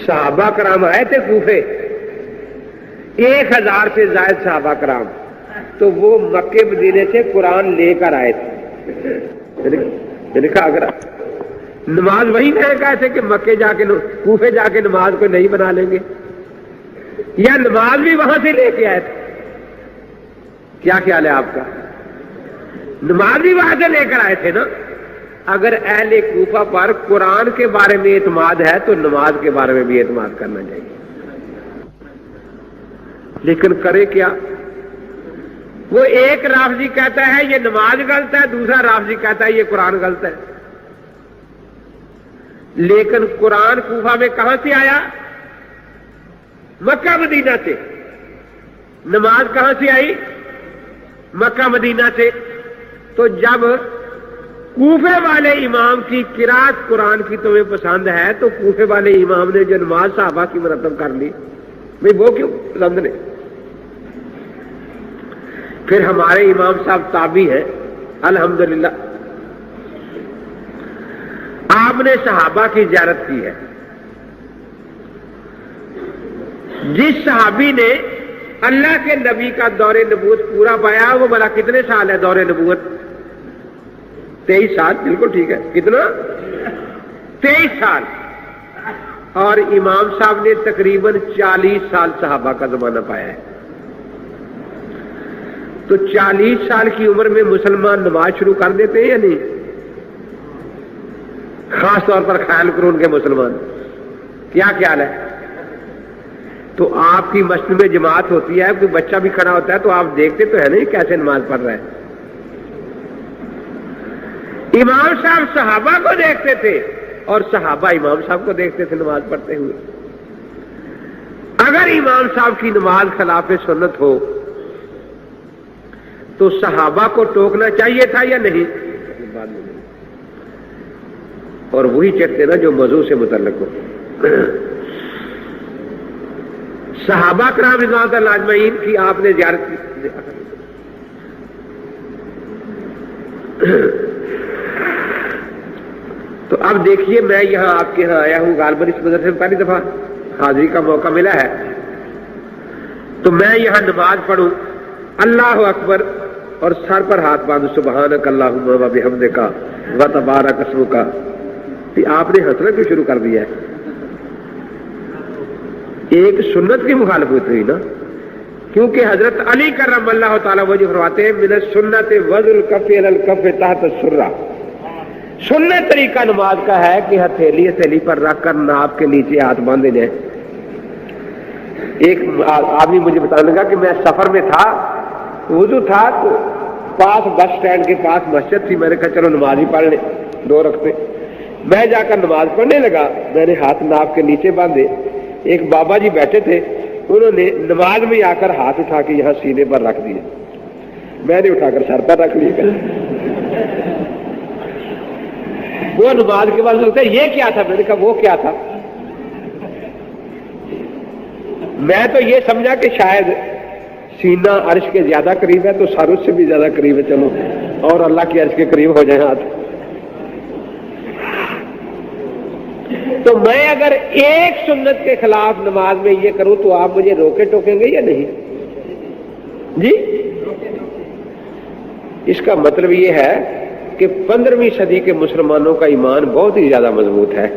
صحابہ کرام آئے تھے کوفے، 1000 سے زائد صحابہ کرام، تو وہ مکے مدینے سے قرآن لے کر آئے تھے. لکھا اگر نماز وہی کہے تھے کہ مکے جا کے کوفے جا کے نماز کو نہیں بنا لیں گے، یا نماز بھی وہاں سے لے کے آئے تھے؟ کیا خیال ہے آپ کا؟ نماز بھی وہاں سے لے کر آئے تھے نا. اگر اہل کوفہ پر قرآن کے بارے میں اعتماد ہے تو نماز کے بارے میں بھی اعتماد کرنا چاہیے. لیکن کرے کیا؟ وہ ایک رافضی کہتا ہے یہ نماز غلط ہے، دوسرا رافضی کہتا ہے یہ قرآن غلط ہے. لیکن قرآن کوفہ میں کہاں سے آیا؟ مکہ مدینہ سے. نماز کہاں سے آئی؟ مکہ مدینہ سے. تو جب کوفے والے امام کی قرات قرآن کی تمہیں پسند ہے تو کوفے والے امام نے جو نماز صحابہ کی مرتب کر لی، بھئی وہ کیوں پسند نہیں؟ پھر ہمارے امام صاحب تابعی ہیں الحمدللہ. آپ نے صحابہ کی زیارت کی ہے. جس صحابی نے اللہ کے نبی کا دور نبوت پورا پایا وہ بلا کتنے سال ہے دور نبوت؟ 23 سال. بالکل ٹھیک ہے. کتنا؟ 23 سال. اور امام صاحب نے تقریباً 40 سال صحابہ کا زمانہ پایا ہے. تو 40 سال کی عمر میں مسلمان نماز شروع کر دیتے ہیں یا نہیں؟ خاص طور پر خیال کرو ان کے مسلمان. کیا خیال ہے؟ تو آپ کی مسجد میں جماعت ہوتی ہے، کوئی بچہ بھی کھڑا ہوتا ہے تو آپ دیکھتے تو ہے نہیں کیسے نماز پڑھ رہا ہے. امام صاحب صحابہ کو دیکھتے تھے اور صحابہ امام صاحب کو دیکھتے تھے نماز پڑھتے ہوئے. اگر امام صاحب کی نماز خلاف سنت ہو تو صحابہ کو ٹوکنا چاہیے تھا یا نہیں؟ اور وہی چڑھتے نا جو موضوع سے متعلق ہو. صحابہ کرام رضوان اللہ اجمعین کی آپ نے زیارت کی. تو اب دیکھیے میں یہاں آپ کے یہاں آیا ہوں غالباً اس مدرسے میں پہلی دفعہ حاضری کا موقع ملا ہے، تو میں یہاں نماز پڑھوں اللہ اکبر اور سر پر ہاتھ باندھ سبحانک اللہم و بحمدک و تبارک اسمک. آپ نے ہنسنا کیوں شروع کر دیا ہے؟ ایک سنت کی مخالفت ہوئی نا، کیونکہ حضرت علی کرم اللہ تعالیٰ وجہ فرماتے ہیں من السنت وضع الکف علی الکف تحت السرہ. سنت طریقہ نماز کا ہے کہ ہتھیلی پر رکھ کر ناپ کے نیچے ہاتھ باندھے جائیں. ایک آدمی مجھے بتانے لگا کہ میں سفر میں تھا، وضو تھا تو پاس بس اسٹینڈ کے پاس مسجد تھی، میں نے کہا چلو نماز ہی پڑھ لیں 2 رکعتیں. میں جا کر نماز پڑھنے لگا، میں نے ہاتھ ناپ کے نیچے باندھے. ایک بابا جی بیٹھے تھے، انہوں نے نماز میں آ کر ہاتھ اٹھا کے یہاں سینے پر رکھ دیے. میں نے اٹھا کر سر پر رکھ لیا. وہ نماز کے بعد لگتا ہے یہ کیا تھا؟ میں نے کہا وہ کیا تھا؟ میں تو یہ سمجھا کہ شاید سینہ عرش کے زیادہ قریب ہے تو سر اس سے بھی زیادہ قریب ہے، چلو اور اللہ کے عرش کے قریب ہو جائیں ہاتھ. تو میں اگر ایک سنت کے خلاف نماز میں یہ کروں تو آپ مجھے روکے ٹوکیں گے یا نہیں جی؟ اس کا مطلب یہ ہے کہ 15ویں صدی کے مسلمانوں کا ایمان بہت ہی زیادہ مضبوط ہے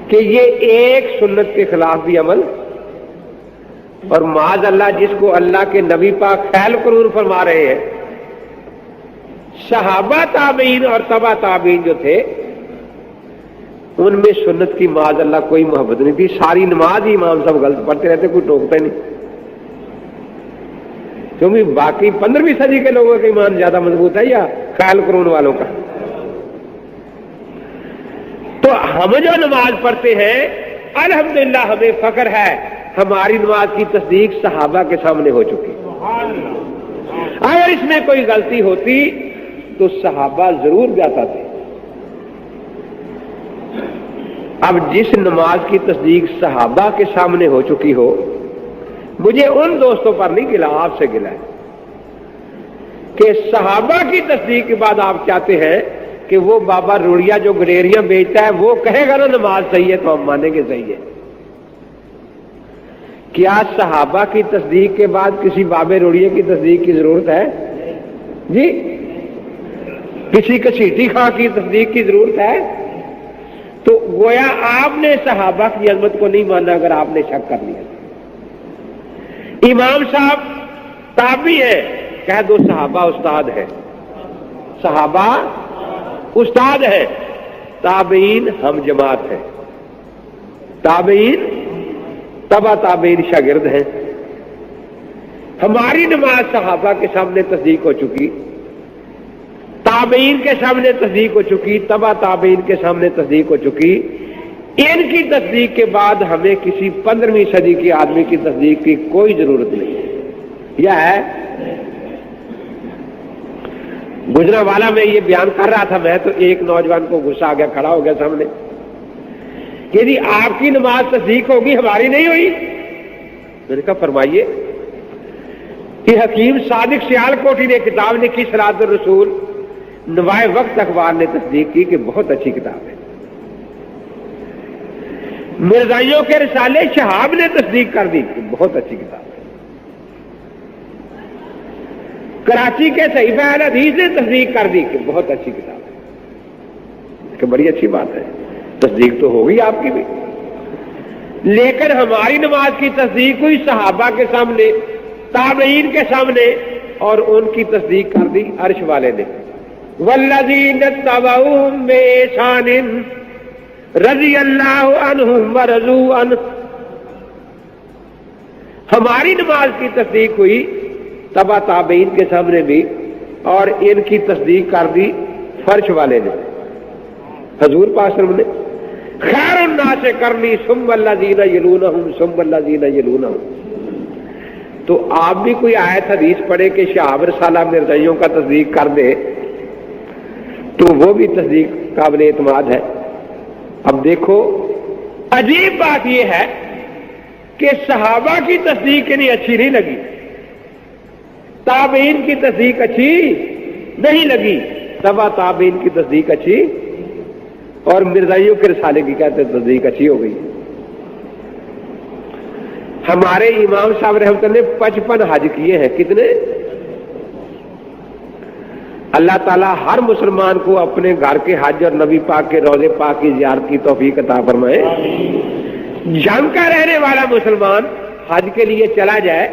کہ یہ ایک سنت کے خلاف بھی عمل، اور معاذ اللہ جس کو اللہ کے نبی پاک خیل قرون فرما رہے ہیں، صحابہ تابعین اور تبع تابعین جو تھے ان میں سنت کی معاذ اللہ کوئی محبت نہیں تھی. ساری نماز ہی امام صاحب غلط پڑھتے رہتے، کوئی ٹوکتا ہی نہیں. کیونکہ باقی 15ویں صدی کے لوگوں کا ایمان زیادہ مضبوط ہے یا خیال قرون والوں کا؟ تو ہم جو نماز پڑھتے ہیں الحمدللہ ہمیں فخر ہے، ہماری نماز کی تصدیق صحابہ کے سامنے ہو چکی. اگر اس میں کوئی غلطی ہوتی تو صحابہ ضرور جاتا تھے. اب جس نماز کی تصدیق صحابہ کے سامنے ہو چکی ہو، مجھے ان دوستوں پر نہیں گلا، آپ سے گلا ہے کہ صحابہ کی تصدیق کے بعد آپ چاہتے ہیں کہ وہ بابا روڑیا جو گلیریاں بیچتا ہے وہ کہے گا نا نماز صحیح ہے تو ہم مانیں گے صحیح ہے. کیا صحابہ کی تصدیق کے بعد کسی بابے روڑیے کی تصدیق کی ضرورت ہے؟ جی کسی کسیٹی خاں کی تصدیق کی ضرورت ہے؟ تو گویا آپ نے صحابہ کی عظمت کو نہیں مانا اگر آپ نے شک کر لیا. امام صاحب تابعی ہے، کہہ دو صحابہ استاد ہے، صحابہ استاد ہے، تابعین ہم جماعت ہے، تابعین تبع تابعین شاگرد ہیں. ہماری نماز صحابہ کے سامنے تصدیق ہو چکی، تابعین کے سامنے تصدیق ہو چکی، تبع تابعین کے سامنے تصدیق ہو چکی. ان کی تصدیق کے بعد ہمیں کسی 15ویں صدی کے آدمی کی تصدیق کی کوئی ضرورت نہیں. یہ ہے گجرانوالا میں یہ بیان کر رہا تھا میں، تو ایک نوجوان کو غصہ آ گیا، کھڑا ہو گیا سامنے کہ جی آپ کی نماز تصدیق ہوگی ہماری نہیں ہوئی. میں نے کہا فرمائیے. کہ حکیم صادق سیال کوٹی نے کتاب لکھی صراط الرسول، نوائے وقت اخبار نے تصدیق کی کہ بہت اچھی کتاب ہے. مرزائیوں کے رسالے شہاب نے تصدیق کر دی کہ بہت اچھی کتاب ہے. کراچی کے صحیفہ اہل حدیث نے تصدیق کر دی کہ بہت اچھی کتاب ہے. کہ بڑی اچھی بات ہے، تصدیق تو ہو گئی آپ کی بھی. لیکن ہماری نماز کی تصدیق ہوئی صحابہ کے سامنے، تابعین کے سامنے، اور ان کی تصدیق کر دی عرش والے نے. والذین اتبعوہم بإحسان رضی اللہ عنہم ورضوا عنہ. ہماری نماز کی تصدیق ہوئی تبع تابعین کے سامنے بھی، اور ان کی تصدیق کر دی فرش والے نے. حضور پاک صلی اللہ علیہ وسلم نے خیر الناس کرنی ثم الذین یلونہم ثم الذین یلونہم. تو آپ بھی کوئی آیت حدیث پڑھے کہ شہاب رسالہ مرزائیوں کا تصدیق کر دے تو وہ بھی تصدیق قابل اعتماد ہے. اب دیکھو عجیب بات یہ ہے کہ صحابہ کی تصدیق انہیں اچھی نہیں لگی، تابعین کی تصدیق اچھی نہیں لگی، تبع تابعین کی تصدیق اچھی، اور مرزائیوں کے رسالے کی کہتے ہیں تصدیق اچھی ہو گئی. ہمارے امام صاحب رحمۃ اللہ نے 55 حج کیے ہیں. کتنے؟ اللہ تعالیٰ ہر مسلمان کو اپنے گھر کے حج اور نبی پاک کے روضے پاک کی زیارت کی توفیق عطا فرمائے. جنگ کا رہنے والا مسلمان حج کے لیے چلا جائے،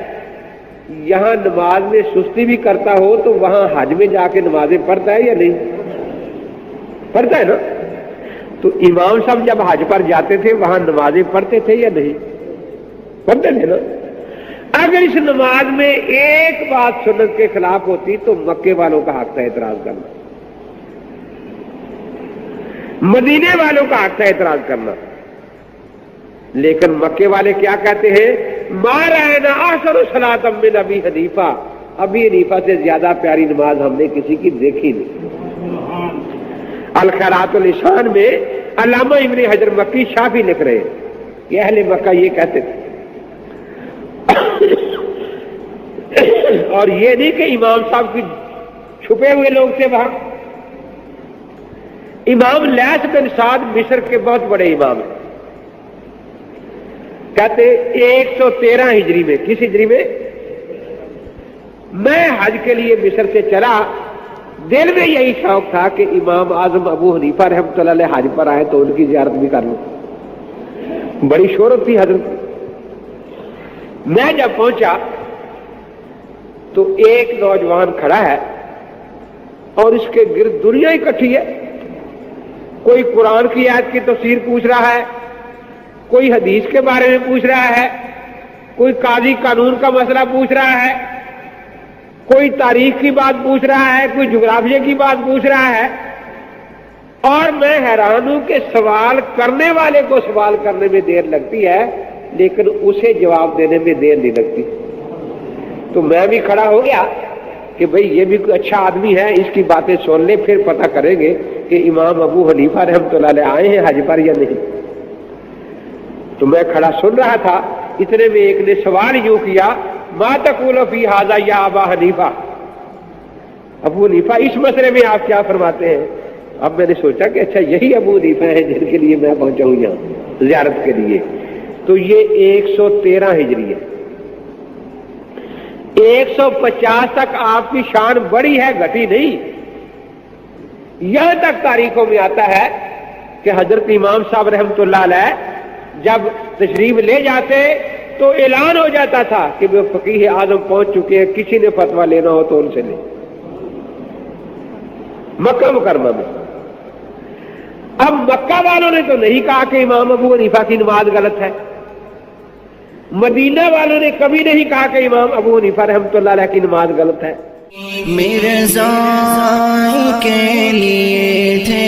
یہاں نماز میں سستی بھی کرتا ہو تو وہاں حج میں جا کے نمازیں پڑھتا ہے یا نہیں؟ پڑھتا ہے نا. تو امام صاحب جب حج پر جاتے تھے وہاں نمازیں پڑھتے تھے یا نہیں؟ پڑھتے تھے نا. اگر اس نماز میں ایک بات سنت کے خلاف ہوتی تو مکے والوں کا حق تھا اعتراض کرنا، مدینے والوں کا حق تھا اعتراض کرنا. لیکن مکے والے کیا کہتے ہیں؟ ما رأینا احسن صلاۃ من ابی حنیفہ، ابی حنیفہ سے زیادہ پیاری نماز ہم نے کسی کی دیکھی نہیں. الخیرات الاشان میں علامہ ابن حجر مکی شافعی لکھ رہے ہیں کہ اہل مکہ یہ کہتے تھے. اور یہ نہیں کہ امام صاحب کی چھپے ہوئے لوگ تھے وہاں. امام لیث بن سعد مصر کے بہت بڑے امام ہیں. کہتے 113 ہجری میں، کس ہجری میں؟ میں حج کے لیے مصر سے چلا، دل میں یہی شوق تھا کہ امام اعظم ابو حنیفہ رحمۃ اللہ علیہ حج پر آئے تو ان کی زیارت بھی کر لوں. بڑی شہرت تھی حضرت. میں جب پہنچا تو ایک نوجوان کھڑا ہے اور اس کے گرد دنیا اکٹھی ہے. کوئی قرآن کی آیت کی تفسیر پوچھ رہا ہے، کوئی حدیث کے بارے میں پوچھ رہا ہے، کوئی قاضی قانون کا مسئلہ پوچھ رہا ہے، کوئی تاریخ کی بات پوچھ رہا ہے، کوئی جغرافیہ کی بات پوچھ رہا ہے. اور میں حیران ہوں کہ سوال کرنے والے کو سوال کرنے میں دیر لگتی ہے لیکن اسے جواب دینے میں دیر نہیں لگتی. تو میں بھی کھڑا ہو گیا کہ بھئی یہ بھی کوئی اچھا آدمی ہے، اس کی باتیں سن لے، پھر پتہ کریں گے کہ امام ابو حنیفہ رحمۃ اللہ علیہ آئے ہیں حج پر یا نہیں. تو میں کھڑا سن رہا تھا، اتنے میں ایک نے سوال یوں کیا، ما تقول فی ھذا یا ابا حنیفہ، ابو حنیفہ اس مسئلے میں آپ کیا فرماتے ہیں؟ اب میں نے سوچا کہ اچھا یہی ابو حنیفہ ہیں جن کے لیے میں پہنچا ہوں یہاں زیارت کے لیے. تو یہ 113 ہجری ہے. 150 تک آپ کی شان بڑی ہے، گھٹی نہیں. یہاں تک تاریخوں میں آتا ہے کہ حضرت امام صاحب رحمۃ اللہ علیہ جب تشریف لے جاتے تو اعلان ہو جاتا تھا کہ وہ فقیہ اعظم پہنچ چکے ہیں، کسی نے فتویٰ لینا ہو تو ان سے لے. مکہ مکرمہ میں. اب مکہ والوں نے تو نہیں کہا کہ امام ابو حنیفہ کی نماز غلط ہے، مدینہ والوں نے کبھی نہیں کہا کہ امام ابو حنیفہ رحمۃ اللہ علیہ کی نماز غلط ہے. مرزا کے لیے تھے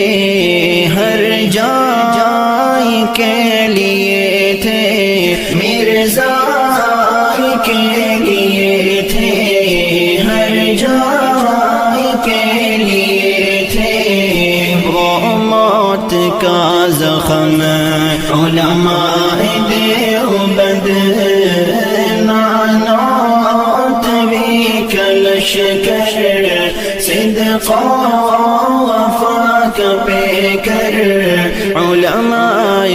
ہر جائے کے لیے تھے، مرزا کے لیے تھے ہر جائے کے لیے تھے. وہ موت کا زخم علماء دیوبند نانوت بھی کلش کر صدق و وفا کا پے کر علماء